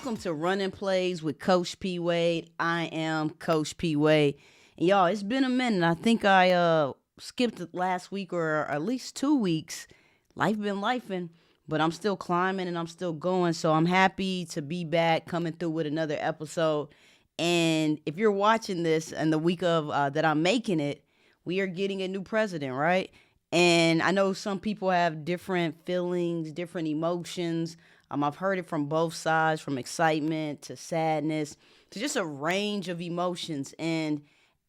Welcome to Running Plays with Coach P. Wade. I am Coach P. Wade. And y'all, it's been a minute. I think I skipped it last week or at least 2 weeks. Life been lifing, but I'm still climbing and I'm still going. So I'm happy to be back coming through with another episode. And if you're watching this and the week of that I'm making it, we are getting a new president, right? And I know some people have different feelings, different emotions. I've heard it from both sides, from excitement to sadness to just a range of emotions. And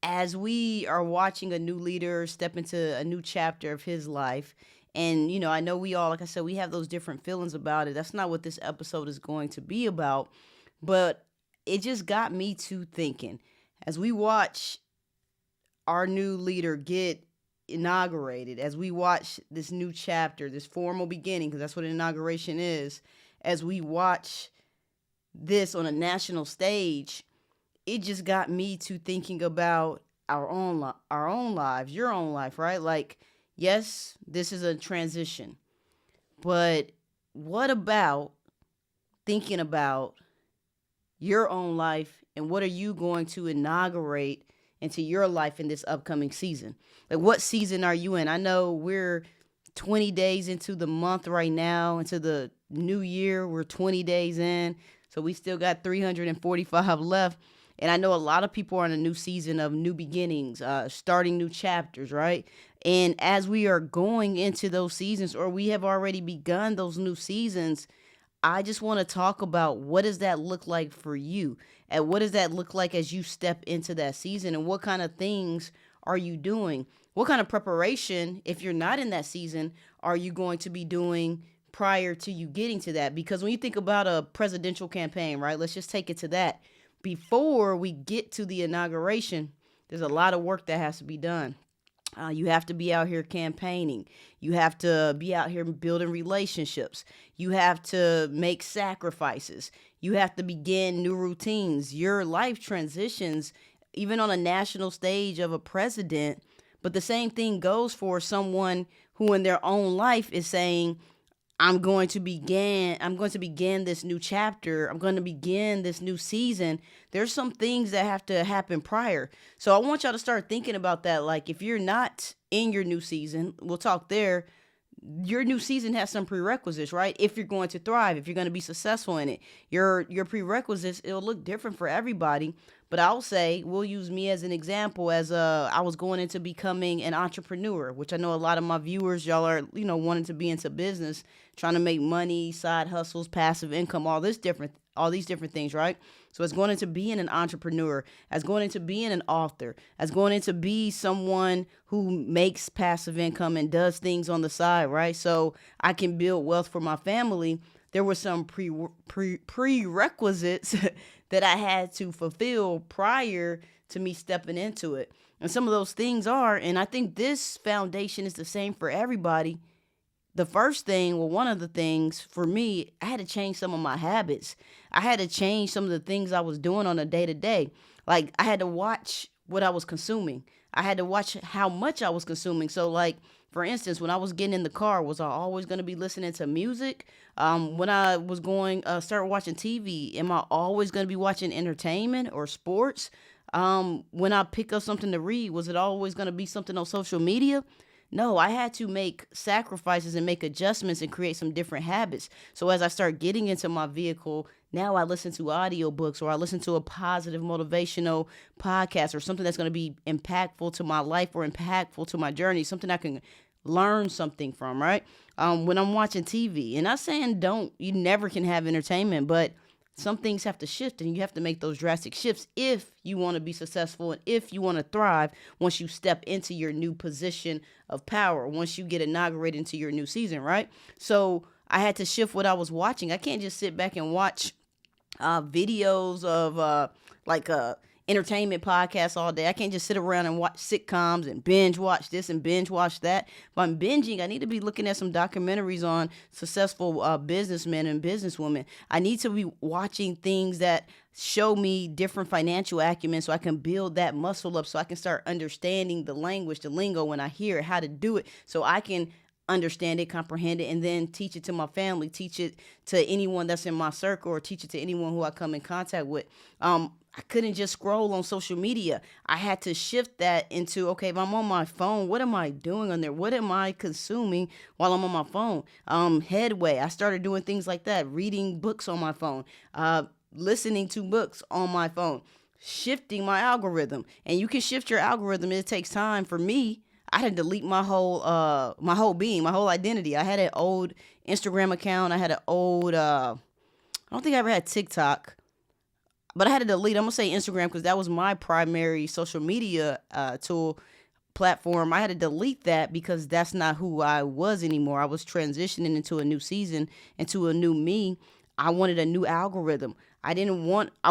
as we are watching a new leader step into a new chapter of his life, and, I know we all, like I said, we have those different feelings about it. That's not what this episode is going to be about. But it just got me to thinking as we watch our new leader get inaugurated, as we watch this new chapter, this formal beginning, because that's what an inauguration is, as we watch this on a national stage, it just got me to thinking about our own lives, your own life, right? Like, yes, this is a transition, but what about thinking about your own life and what are you going to inaugurate into your life in this upcoming season? Like, what season are you in? I know we're 20 days into the month right now, into the new year. We're 20 days in, so we still got 345 left. And I know a lot of people are in a new season of new beginnings, starting new chapters, right? And as we are going into those seasons, or we have already begun those new seasons, I just want to talk about what does that look like for you? And what does that look like as you step into that season? And what kind of things are you doing? What kind of preparation, if you're not in that season, are you going to be doing prior to you getting to that? Because when you think about a presidential campaign, right, let's just take it to that. Before we get to the inauguration, there's a lot of work that has to be done. You have to be out here campaigning. You have to be out here building relationships. You have to make sacrifices. You have to begin new routines. Your life transitions, even on a national stage of a president. But the same thing goes for someone who in their own life is saying, I'm going to begin this new chapter. I'm going to begin this new season. There's some things that have to happen prior. So I want y'all to start thinking about that. Like, if you're not in your new season, we'll talk there. Your new season has some prerequisites, right? If you're going to thrive, if you're going to be successful in it, your prerequisites, it'll look different for everybody. But I'll say, we'll use me as an example, as I was going into becoming an entrepreneur, which I know a lot of my viewers, y'all are, wanting to be into business, trying to make money, side hustles, passive income, all these different things, right? So as going into being an entrepreneur, as going into being an author, as going into be someone who makes passive income and does things on the side, right? So I can build wealth for my family. There were some prerequisites that I had to fulfill prior to me stepping into it. And some of those things are, and I think this foundation is the same for everybody. The first thing, one of the things for me, I had to change some of my habits. I had to change some of the things I was doing on a day-to-day. Like, I had to watch what I was consuming. I had to watch how much I was consuming. So, like, for instance, when I was getting in the car, was I always going to be listening to music? When I was going start watching TV, am I always going to be watching entertainment or sports? When I pick up something to read, was it always going to be something on social media? No, I had to make sacrifices and make adjustments and create some different habits. So as I start getting into my vehicle, now I listen to audiobooks, or I listen to a positive motivational podcast, or something that's going to be impactful to my life or impactful to my journey, something I can learn something from, right? When I'm watching TV, and not saying you never can have entertainment, but some things have to shift, and you have to make those drastic shifts if you want to be successful and if you want to thrive once you step into your new position of power, once you get inaugurated into your new season, right? So I had to shift what I was watching. I can't just sit back and watch videos of entertainment podcasts all day. I can't just sit around and watch sitcoms and binge watch this and binge watch that. If I'm binging, I need to be looking at some documentaries on successful businessmen and businesswomen. I need to be watching things that show me different financial acumen so I can build that muscle up, so I can start understanding the language, the lingo when I hear it, how to do it, so I can understand it, comprehend it, and then teach it to my family, teach it to anyone that's in my circle, or teach it to anyone who I come in contact with. I couldn't just scroll on social media. I had to shift that into, okay, if I'm on my phone, what am I doing on there? What am I consuming while I'm on my phone? Headway. I started doing things like that, reading books on my phone, listening to books on my phone, shifting my algorithm. And you can shift your algorithm. It takes time. For me, I had to delete my whole being, my whole identity. I had an old Instagram account. I had an old I don't think I ever had TikTok, but I had to delete. I'm gonna say Instagram because that was my primary social media tool platform. I had to delete that because that's not who I was anymore. I was transitioning into a new season, into a new me. I wanted a new algorithm. I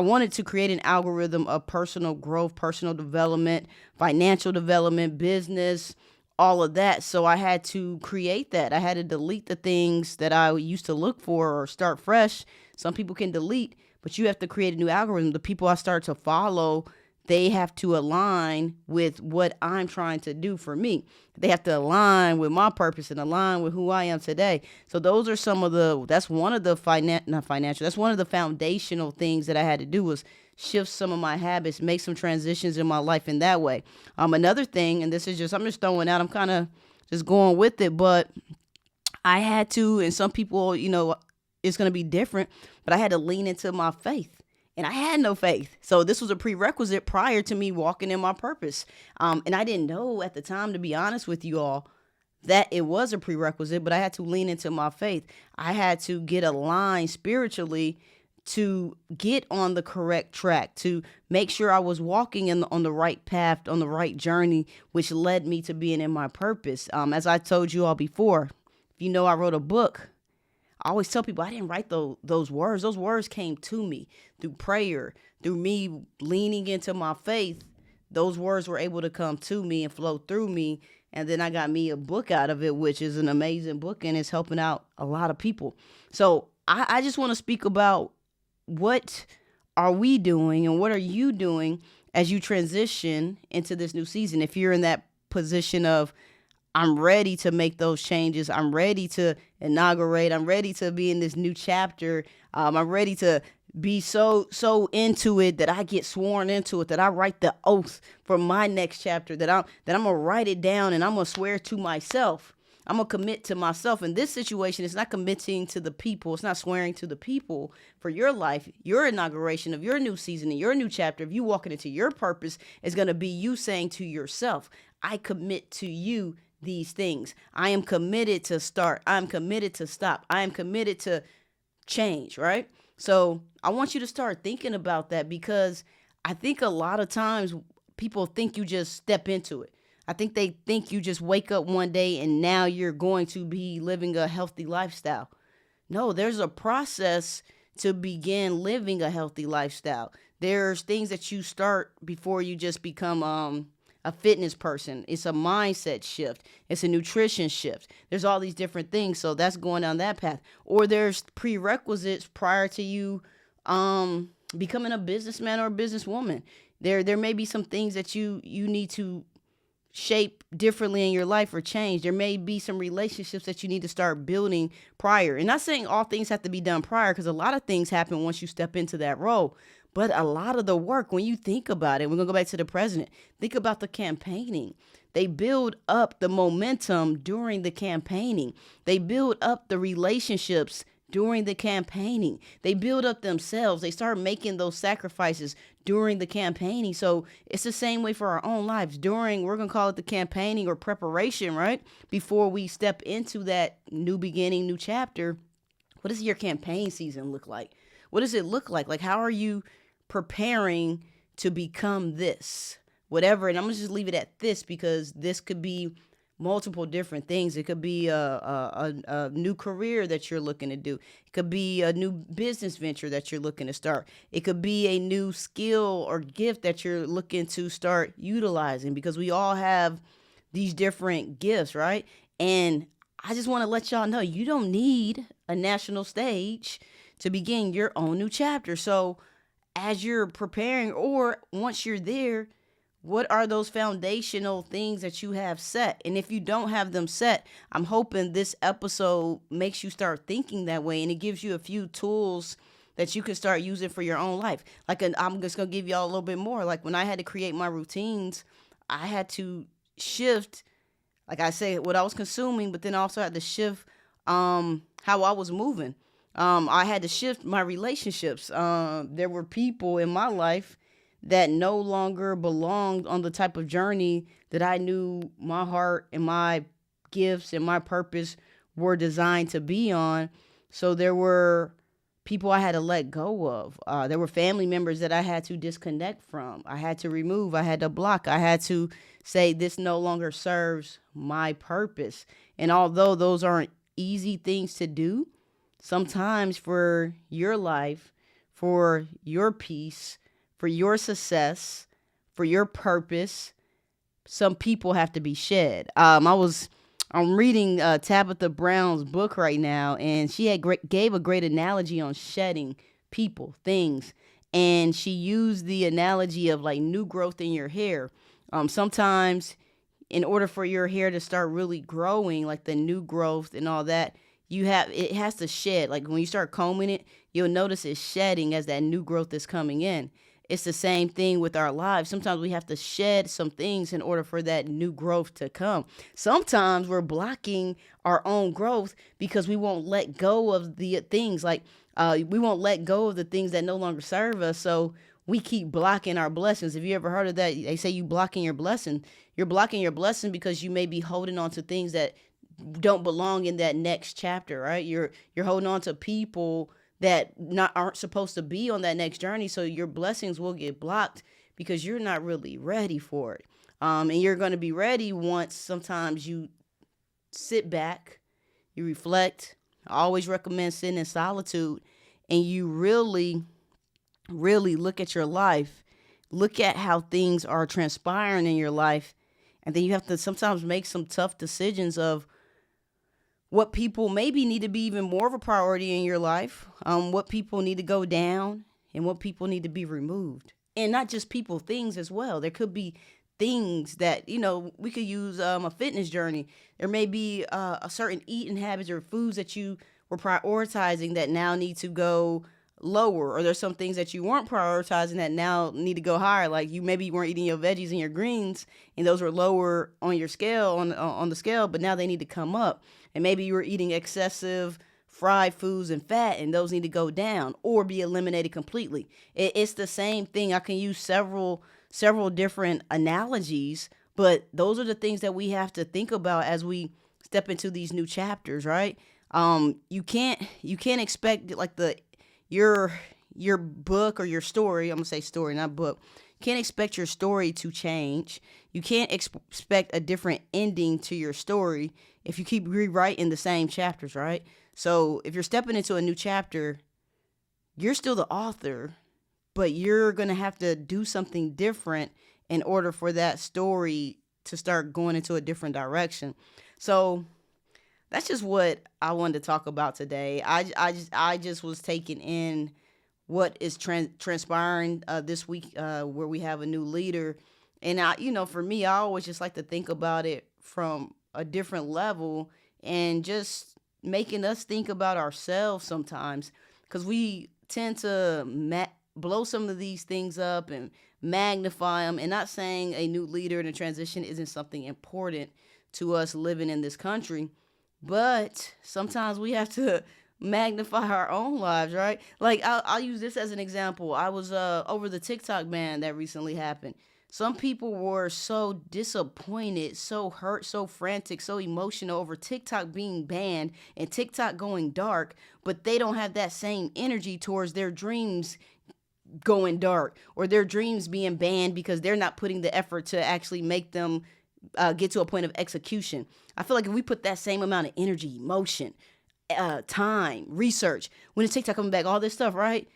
wanted to create an algorithm of personal growth, personal development, financial development, business, all of that. So I had to create that. I had to delete the things that I used to look for or start fresh. Some people can delete, but you have to create a new algorithm. The people I start to follow, they have to align with what I'm trying to do for me. They have to align with my purpose and align with who I am today. So those are that's one of the that's one of the foundational things that I had to do was shift some of my habits, make some transitions in my life in that way. Another thing, and this is just, I'm just throwing out, I'm kind of just going with it, but I had to, and some people, it's going to be different, but I had to lean into my faith. And I had no faith. So this was a prerequisite prior to me walking in my purpose. And I didn't know at the time, to be honest with you all, that it was a prerequisite, but I had to lean into my faith. I had to get aligned spiritually to get on the correct track, to make sure I was walking on the right path, on the right journey, which led me to being in my purpose. As I told you all before, if you know, I wrote a book. I always tell people I didn't write those words. Those words came to me through prayer, through me leaning into my faith. Those words were able to come to me and flow through me. And then I got me a book out of it, which is an amazing book, and it's helping out a lot of people. So I just want to speak about what are we doing and what are you doing as you transition into this new season. If you're in that position of, I'm ready to make those changes. I'm ready to inaugurate. I'm ready to be in this new chapter. I'm ready to be so into it that I get sworn into it, that I write the oath for my next chapter, that I'm gonna write it down and I'm gonna swear to myself. I'm gonna commit to myself. In this situation, it's not committing to the people. It's not swearing to the people for your life. Your inauguration of your new season and your new chapter, if you walking into your purpose, is gonna be you saying to yourself, I commit to you these things. I am committed to start. I'm committed to stop. I am committed to change, right? So I want you to start thinking about that, because I think a lot of times people think you just step into it. I think they think you just wake up one day and now you're going to be living a healthy lifestyle. No, there's a process to begin living a healthy lifestyle. There's things that you start before you just become a fitness person. It's a mindset shift. It's a nutrition shift. There's all these different things. So that's going down that path. Or there's prerequisites prior to you becoming a businessman or a businesswoman. There may be some things that you need to shape differently in your life or change. There may be some relationships that you need to start building prior. And not saying all things have to be done prior, because a lot of things happen once you step into that role. But a lot of the work, when you think about it, we're going to go back to the president. Think about the campaigning. They build up the momentum during the campaigning. They build up the relationships during the campaigning. They build up themselves. They start making those sacrifices during the campaigning. So it's the same way for our own lives. We're going to call it the campaigning or preparation, right? Before we step into that new beginning, new chapter, what does your campaign season look like? What does it look like? Like, how are you preparing to become this? Whatever. And I'm going to just leave it at this, because this could be multiple different things. It could be a new career that you're looking to do. It could be a new business venture that you're looking to start. It could be a new skill or gift that you're looking to start utilizing, because we all have these different gifts, right? And I just want to let y'all know, you don't need a national stage to begin your own new chapter. So as you're preparing, or once you're there, what are those foundational things that you have set? And if you don't have them set, I'm hoping this episode makes you start thinking that way, and it gives you a few tools that you can start using for your own life. I'm just going to give y'all a little bit more. Like when I had to create my routines, I had to shift, like I say, what I was consuming, but then also had to shift how I was moving. I had to shift my relationships. There were people in my life that no longer belonged on the type of journey that I knew my heart and my gifts and my purpose were designed to be on. So there were people I had to let go of. There were family members that I had to disconnect from. I had to remove. I had to block. I had to say, this no longer serves my purpose. And although those aren't easy things to do, sometimes for your life, for your peace, for your success, for your purpose, some people have to be shed. I'm reading Tabitha Brown's book right now, and she gave a great analogy on shedding people, things, and she used the analogy of like new growth in your hair. Sometimes, in order for your hair to start really growing, like the new growth and all that, it has to shed. Like when you start combing it, you'll notice it's shedding as that new growth is coming in. It's the same thing with our lives. Sometimes we have to shed some things in order for that new growth to come. Sometimes we're blocking our own growth because we won't let go of the things, like we won't let go of the things that no longer serve us. So we keep blocking our blessings. Have you ever heard of that? They say you blocking your blessing. You're blocking your blessing because you may be holding on to things that don't belong in that next chapter, right? You're holding on to people that aren't supposed to be on that next journey, so your blessings will get blocked because you're not really ready for it. And you're going to be ready once sometimes you sit back, you reflect. I always recommend sitting in solitude, and you really, really look at your life, look at how things are transpiring in your life, and then you have to sometimes make some tough decisions of what people maybe need to be even more of a priority in your life, what people need to go down, and what people need to be removed. And not just people, things as well. There could be things that, we could use a fitness journey. There may be a certain eating habits or foods that you were prioritizing that now need to go lower, or there's some things that you weren't prioritizing that now need to go higher. Like you maybe weren't eating your veggies and your greens, and those were lower on your scale, on the scale, but now they need to come up. And maybe you were eating excessive fried foods and fat, and those need to go down or be eliminated completely. It's the same thing. I can use several different analogies, but those are the things that we have to think about as we step into these new chapters, right? You can't expect like your book or your story. I'm gonna say story, not book. You can't expect your story to change. You can't expect a different ending to your story if you keep rewriting the same chapters, right? So if you're stepping into a new chapter, you're still the author, but you're going to have to do something different in order for that story to start going into a different direction. So that's just what I wanted to talk about today. I just was taking in what is transpiring this week, where we have a new leader. And for me, I always just like to think about it from a different level and just making us think about ourselves sometimes, because we tend to blow some of these things up and magnify them. And not saying a new leader in a transition isn't something important to us living in this country, but sometimes we have to magnify our own lives, right? Like I'll use this as an example. I was over the TikTok ban that recently happened. Some people were so disappointed, so hurt, so frantic, so emotional over TikTok being banned and TikTok going dark, but they don't have that same energy towards their dreams going dark or their dreams being banned because they're not putting the effort to actually make them get to a point of execution. I feel like if we put that same amount of energy, emotion, time, research, when is TikTok coming back, all this stuff, right?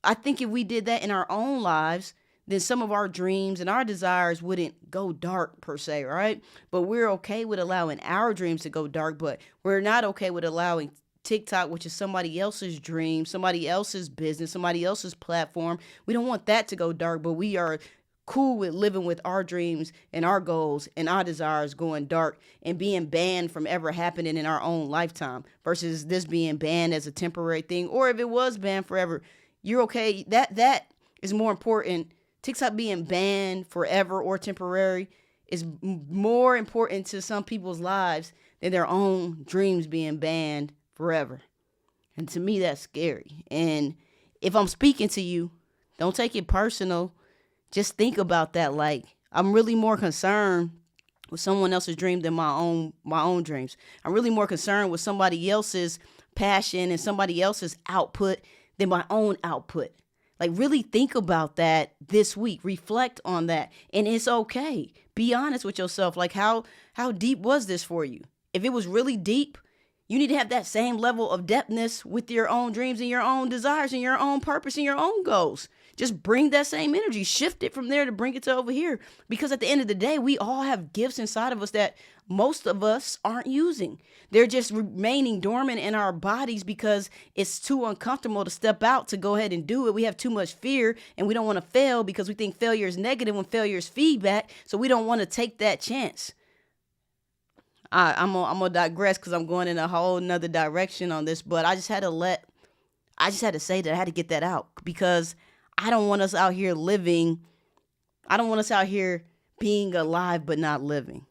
I think if we did that in our own lives, then some of our dreams and our desires wouldn't go dark per se, right? But we're okay with allowing our dreams to go dark, but we're not okay with allowing TikTok, which is somebody else's dream, somebody else's business, somebody else's platform. We don't want that to go dark, but we are cool with living with our dreams and our goals and our desires going dark and being banned from ever happening in our own lifetime versus this being banned as a temporary thing. Or if it was banned forever, you're okay. That is more important. TikTok being banned forever or temporary is more important to some people's lives than their own dreams being banned forever. And to me, that's scary. And if I'm speaking to you, don't take it personal. Just think about that. Like, I'm really more concerned with someone else's dream than my own dreams. I'm really more concerned with somebody else's passion and somebody else's output than my own output. Like, really think about that this week. Reflect on that. And it's okay. Be honest with yourself. Like, how deep was this for you? If it was really deep, you need to have that same level of depthness with your own dreams and your own desires and your own purpose and your own goals. Just bring that same energy, shift it from there to bring it to over here. Because at the end of the day, we all have gifts inside of us that most of us aren't using. They're just remaining dormant in our bodies because it's too uncomfortable to step out to go ahead and do it. We have too much fear and we don't want to fail because we think failure is negative when failure is feedback. So we don't want to take that chance. I'm gonna digress because I'm going in a whole nother direction on this, but I just had to say that I had to get that out because I don't want us out here living. I don't want us out here being alive but not living.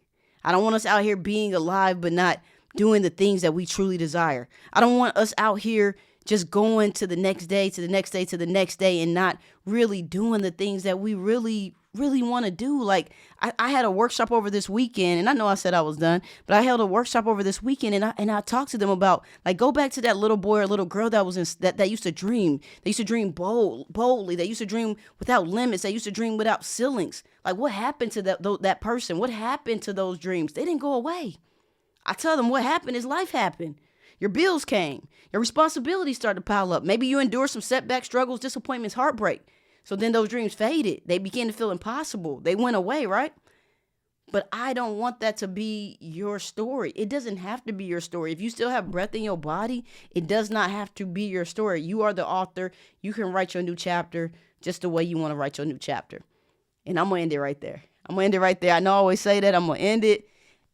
I don't want us out here being alive but not doing the things that we truly desire. I don't want us out here just going to the next day, to the next day, to the next day and not really doing the things that we really want to do. Like I had a workshop over this weekend, and I know I said I was done, but I held a workshop over this weekend, and I talked to them about, like, go back to that little boy or little girl that was that used to dream. They used to dream boldly. They used to dream without limits. They used to dream without ceilings. Like, what happened to that person? What happened to those dreams? They didn't go away. I tell them what happened is life happened. Your bills came. Your responsibilities started to pile up. Maybe you endured some setbacks, struggles, disappointments, heartbreak. So then those dreams faded. They began to feel impossible. They went away, right? But I don't want that to be your story. It doesn't have to be your story. If you still have breath in your body, it does not have to be your story. You are the author. You can write your new chapter just the way you want to write your new chapter. And I'm going to end it right there. I know I always say that. I'm going to end it.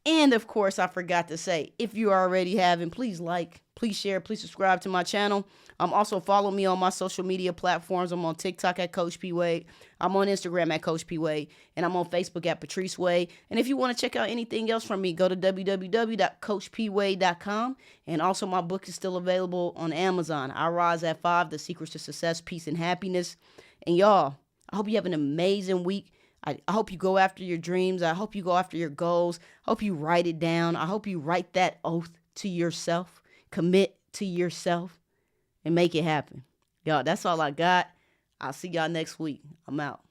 And of course, I forgot to say, if you already haven't, please like, please share, please subscribe to my channel. Also follow me on my social media platforms. I'm on TikTok at Coach P. Wade. I'm on Instagram at Coach P. Wade. And I'm on Facebook at Patrice Wade. And if you want to check out anything else from me, go to www.coachpwade.com. And also my book is still available on Amazon. I Rise at 5, The Secrets to Success, Peace, and Happiness. And y'all, I hope you have an amazing week. I hope you go after your dreams. I hope you go after your goals. I hope you write it down. I hope you write that oath to yourself, commit to yourself, and make it happen. Y'all, that's all I got. I'll see y'all next week. I'm out.